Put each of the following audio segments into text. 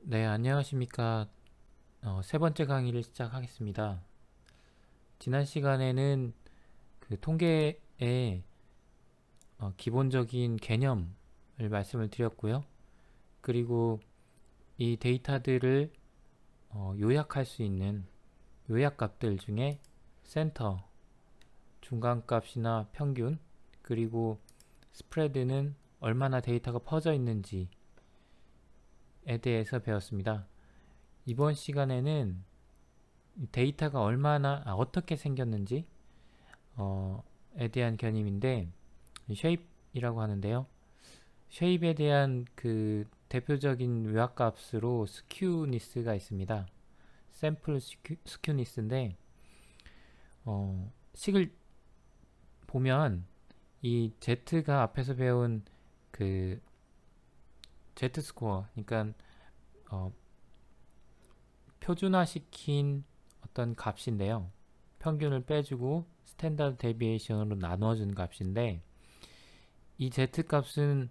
네, 안녕하십니까. 세 번째 강의를 시작하겠습니다. 지난 시간에는 그 통계의 기본적인 개념을 말씀을 드렸고요. 그리고 이 데이터들을 요약할 수 있는 요약값들 중에 센터, 중간값이나 평균, 그리고 스프레드는 얼마나 데이터가 퍼져 있는지에 대해서 배웠습니다. 이번 시간에는 데이터가 어떻게 생겼는지 에 대한 개념인데 쉐입이라고 하는데요. 쉐입에 대한 그 대표적인 요약값으로 스큐니스가 있습니다. 샘플 스큐니스인데 식을 보면 이 Z가 앞에서 배운 그 Z 스코어, 그러니까 어, 표준화시킨 어떤 값인데요. 평균을 빼주고 스탠다드 데비에이션으로 나눠준 값인데 이 z-값은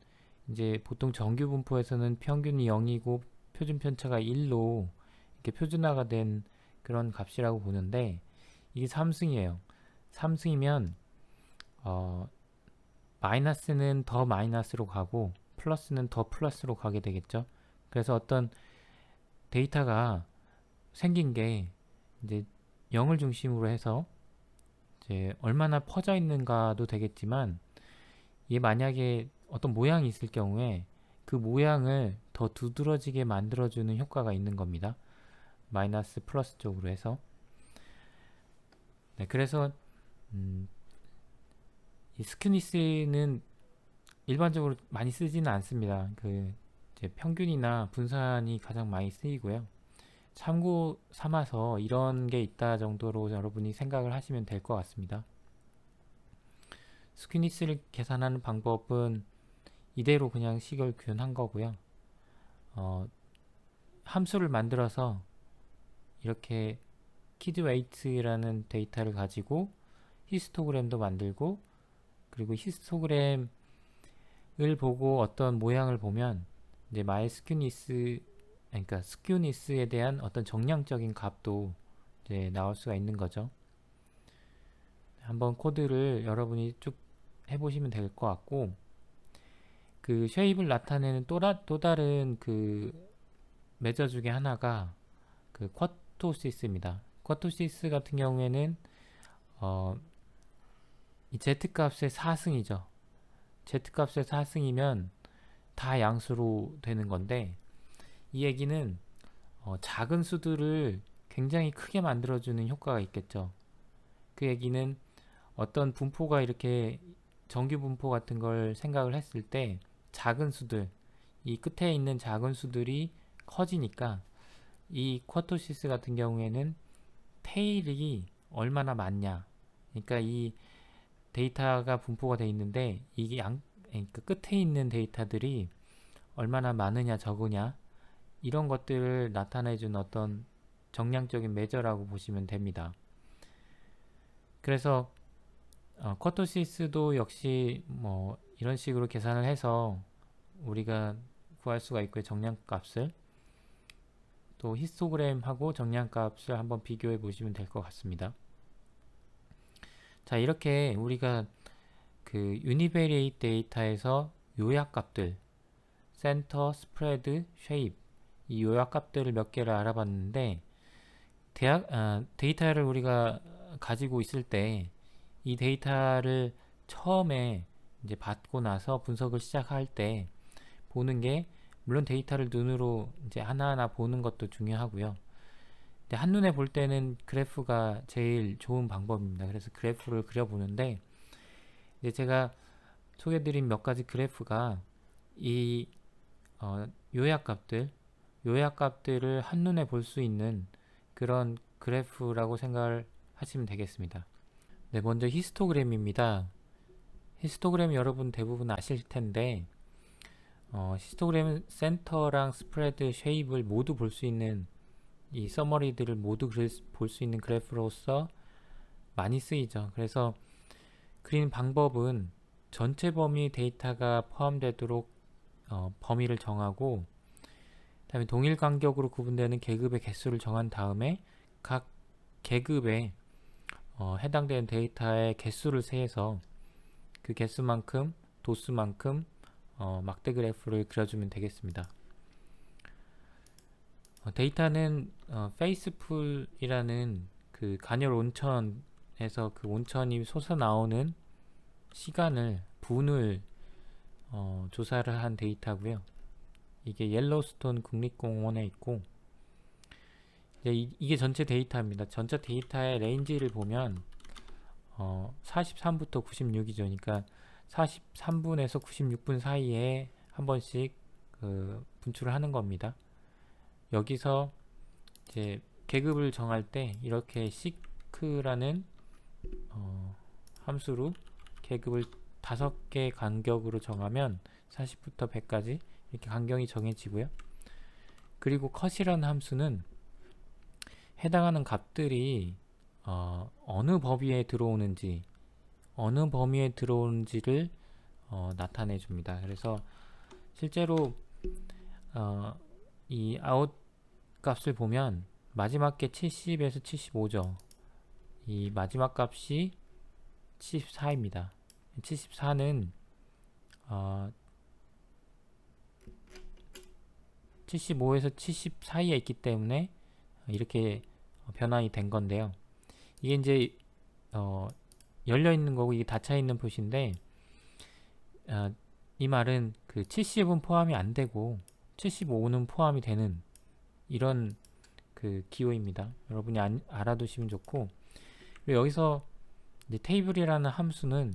이제 보통 정규 분포에서는 평균이 0이고 표준 편차가 1로 이렇게 표준화가 된 그런 값이라고 보는데 이게 3승이에요. 3승이면 마이너스는 더 마이너스로 가고 플러스는 더 플러스로 가게 되겠죠. 그래서 어떤 데이터가 생긴 게 이제 0을 중심으로 해서 이제 얼마나 퍼져 있는가도 되겠지만 얘 만약에 어떤 모양이 있을 경우에 그 모양을 더 두드러지게 만들어주는 효과가 있는 겁니다. 마이너스 플러스 쪽으로 해서. 네, 그래서 음, 이 스큐니스는 일반적으로 많이 쓰지는 않습니다. 그 이제 평균이나 분산이 가장 많이 쓰이고요. 참고 삼아서 이런 게 있다 정도로 여러분이 생각을 하시면 될 것 같습니다. 스큐니스를 계산하는 방법은 이대로 그냥 식을 구현한 거고요. 어, 함수를 만들어서 이렇게 키드웨이트라는 데이터를 가지고 히스토그램도 만들고 그리고 히스토그램을 보고 어떤 모양을 보면 이제 마이스큐니스 그러니까 스큐니스에 대한 어떤 정량적인 값도 이제 나올 수가 있는 거죠. 한번 코드를 여러분이 쭉 해보시면 될 것 같고 그 쉐입을 나타내는 또 다른 그 메저 중에 하나가 그 쿼토시스입니다. 쿼토시스 같은 경우에는 어, 이 z값의 4승이죠. z값의 4승이면 다 양수로 되는 건데 이 얘기는 작은 수들을 굉장히 크게 만들어주는 효과가 있겠죠. 그 얘기는 어떤 분포가 이렇게 정규 분포 같은 걸 생각을 했을 때 작은 수들, 이 끝에 있는 작은 수들이 커지니까 이 쿼토시스 같은 경우에는 테일이 얼마나 많냐. 그러니까 이 데이터가 분포가 되어 있는데 이게 그러니까 끝에 있는 데이터들이 얼마나 많으냐 적으냐 이런 것들을 나타내준 어떤 정량적인 매저라고 보시면 됩니다. 그래서 쿼토시스도 역시 뭐 이런 식으로 계산을 해서 우리가 구할 수가 있고요. 정량값을 또 히스토그램하고 정량값을 한번 비교해 보시면 될 것 같습니다. 자, 이렇게 우리가 그 유니베리에이트 데이터에서 요약값들 센터, 스프레드, 쉐입 이 요약값들을 몇 개를 알아봤는데 데이터를 우리가 가지고 있을 때 이 데이터를 처음에 이제 받고 나서 분석을 시작할 때 보는 게 물론 데이터를 눈으로 이제 하나하나 보는 것도 중요하고요. 근데 한눈에 볼 때는 그래프가 제일 좋은 방법입니다. 그래서 그래프를 그려보는데 이제 제가 소개드린 몇 가지 그래프가 이 요약값들 요약값들을 한눈에 볼 수 있는 그런 그래프라고 생각을 하시면 되겠습니다. 네, 먼저 히스토그램입니다. 히스토그램 여러분 대부분 아실 텐데 히스토그램은 센터랑 스프레드, 쉐입을 모두 볼 수 있는 이 서머리들을 모두 볼 수 있는 그래프로서 많이 쓰이죠. 그래서 그리는 방법은 전체 범위 데이터가 포함되도록 범위를 정하고 그다음에 동일 간격으로 구분되는 계급의 개수를 정한 다음에 각 계급에 해당되는 데이터의 개수를 세해서 그 개수만큼 도수만큼 막대 그래프를 그려주면 되겠습니다. 데이터는 페이스풀이라는 그 간헐 온천에서 그 온천이 솟아나오는 시간을 분을 조사를 한 데이터고요. 이게 옐로스톤 국립공원에 있고 이게 전체 데이터입니다. 전체 데이터의 레인지를 보면 43부터 96이죠. 그러니까 43분에서 96분 사이에 한 번씩 그 분출을 하는 겁니다. 여기서 이제 계급을 정할 때 이렇게 시크라는 함수로 계급을 5개 간격으로 정하면 40부터 100까지 이렇게 간격이 정해지고요. 그리고 컷이라는 함수는 해당하는 값들이 어느 범위에 들어오는지를 나타내 줍니다. 그래서 실제로 이 아웃 값을 보면 마지막 게 70에서 75죠. 이 마지막 값이 74입니다. 74는 75에서 70 사이에 있기 때문에 이렇게 변환이 된 건데요. 이게 이제 열려 있는 거고 이게 닫혀 있는 표시인데 이 말은 그 70은 포함이 안 되고 75는 포함이 되는 이런 그 기호입니다. 여러분이 알아두시면 좋고, 그리고 여기서 이제 테이블이라는 함수는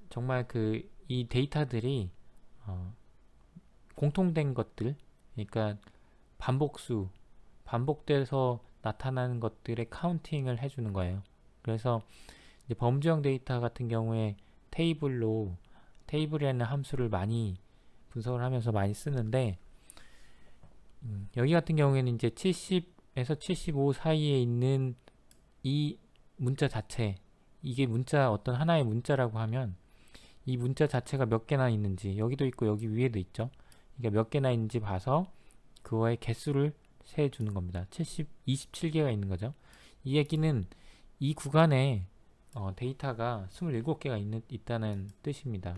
정말 그 이 데이터들이 공통된 것들, 그러니까 반복수, 반복돼서 나타나는 것들의 카운팅을 해주는 거예요. 그래서 이제 범주형 데이터 같은 경우에 테이블이라는 함수를 많이 분석을 하면서 많이 쓰는데, 여기 같은 경우에는 이제 70에서 75 사이에 있는 이 문자 자체, 이게 어떤 하나의 문자라고 하면 이 문자 자체가 몇 개나 있는지, 여기도 있고 여기 위에도 있죠. 그러니까 몇 개나 있는지 봐서 그거의 개수를 세주는 겁니다. 27개가 있는 거죠. 이 얘기는 이 구간에 데이터가 27개가 있다는 뜻입니다.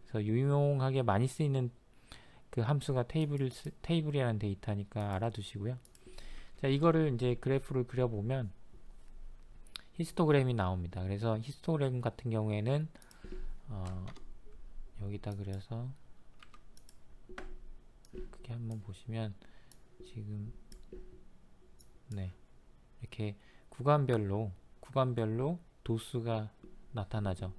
그래서 유용하게 많이 쓰이는 그 함수가 테이블이라는 데이터니까 알아두시고요. 자, 이거를 이제 그래프를 그려보면 히스토그램이 나옵니다. 그래서 히스토그램 같은 경우에는 여기다 그려서 그렇게 한번 보시면 지금 이렇게 구간별로 도수가 나타나죠.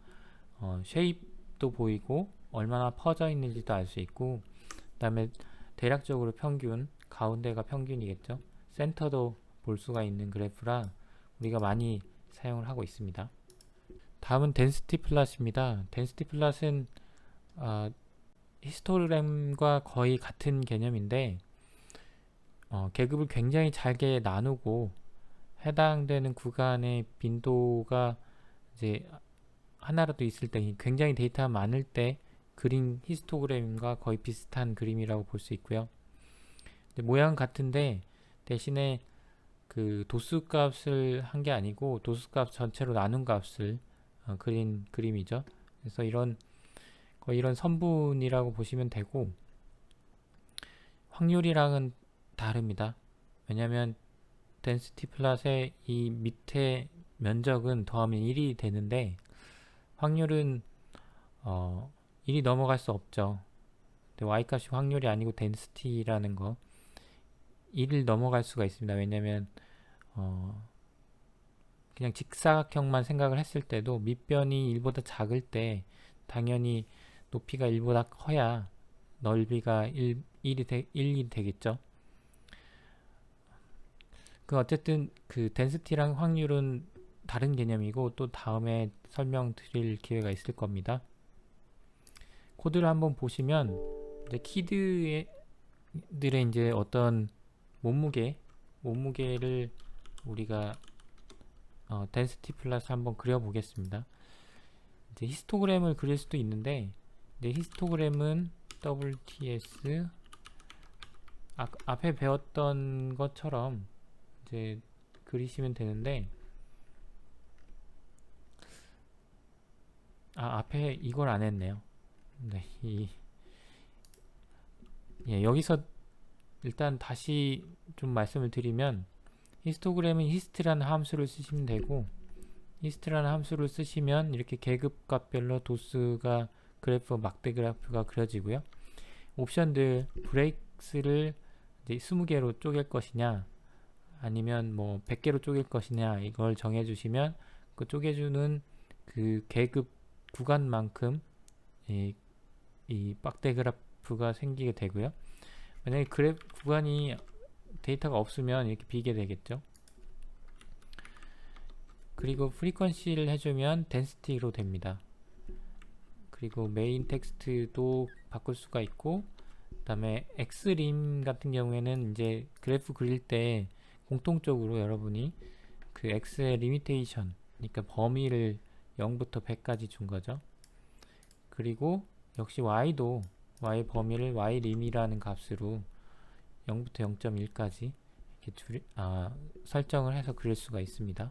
쉐입도 보이고 얼마나 퍼져 있는지도 알 수 있고, 그 다음에 대략적으로 평균, 가운데가 평균이겠죠. 센터도 볼 수가 있는 그래프라 우리가 많이 사용을 하고 있습니다. 다음은 덴시티 플롯입니다. 덴시티 플롯은 히스토그램과 거의 같은 개념인데 계급을 굉장히 잘게 나누고 해당되는 구간의 빈도가 이제 하나라도 있을 때, 굉장히 데이터가 많을 때 그린 히스토그램과 거의 비슷한 그림이라고 볼 수 있고요. 모양은 같은데 대신에 그 도수값을 한 게 아니고 도수값 전체로 나눈 값을 그린 그림이죠. 그래서 거의 이런 선분이라고 보시면 되고, 확률이랑은 다릅니다. 왜냐하면 덴시티 플롯의 이 밑에 면적은 더하면 1이 되는데 확률은 1이 넘어갈 수 없죠. 근데 y값이 확률이 아니고 덴시티라는 거 1을 넘어갈 수가 있습니다. 왜냐면 그냥 직사각형만 생각을 했을 때도 밑변이 1보다 작을 때 당연히 높이가 1보다 커야 넓이가 1이 되겠죠. 어쨌든 그 덴시티랑 확률은 다른 개념이고 또 다음에 설명드릴 기회가 있을 겁니다. 코드를 한번 보시면 이제 키드들의 이제 어떤 몸무게를 우리가 덴시티 플롯을 한번 그려보겠습니다. 이제 히스토그램을 그릴 수도 있는데, 히스토그램은 WTS 앞에 배웠던 것처럼 이제 그리시면 되는데, 앞에 이걸 안 했네요. 네, 예, 여기서 일단 다시 좀 말씀을 드리면, 히스토그램은 히스트라는 함수를 쓰시면 되고, 히스트라는 함수를 쓰시면 이렇게 계급값별로 도수가 막대 그래프가 그려지고요. 옵션들 브레이크스를 이제 20개로 쪼갤 것이냐 아니면 뭐 100개로 쪼갤 것이냐 이걸 정해주시면 그 쪼개주는 그 계급 구간만큼 이 빡대 그래프가 생기게 되고요. 만약에 구간이 데이터가 없으면 이렇게 비게 되겠죠. 그리고 프리퀀시를 해주면 덴시티로 됩니다. 그리고 메인 텍스트도 바꿀 수가 있고, 그 다음에 xlim 같은 경우에는 이제 그래프 그릴 때 공통적으로 여러분이 그 x의 리미테이션, 그러니까 범위를 0부터 100까지 준 거죠. 그리고 역시 y도 y 범위를 ylim이라는 값으로 0부터 0.1까지 이렇게 설정을 해서 그릴 수가 있습니다.